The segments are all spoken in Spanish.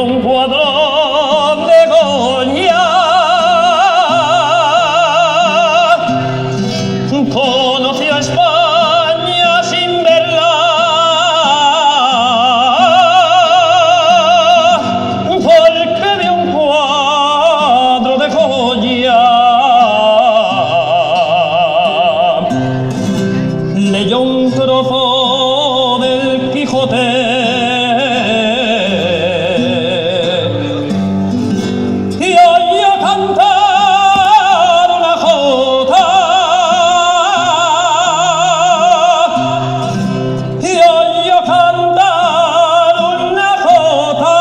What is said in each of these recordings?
un cuadro de Goya. Conoció a España sin verla, porque vio un cuadro de Goya. Leyó un trozo del Quijote y oyó cantar una jota, y oyó cantar una jota.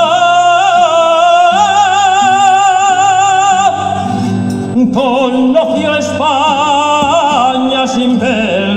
Conoció España sin ver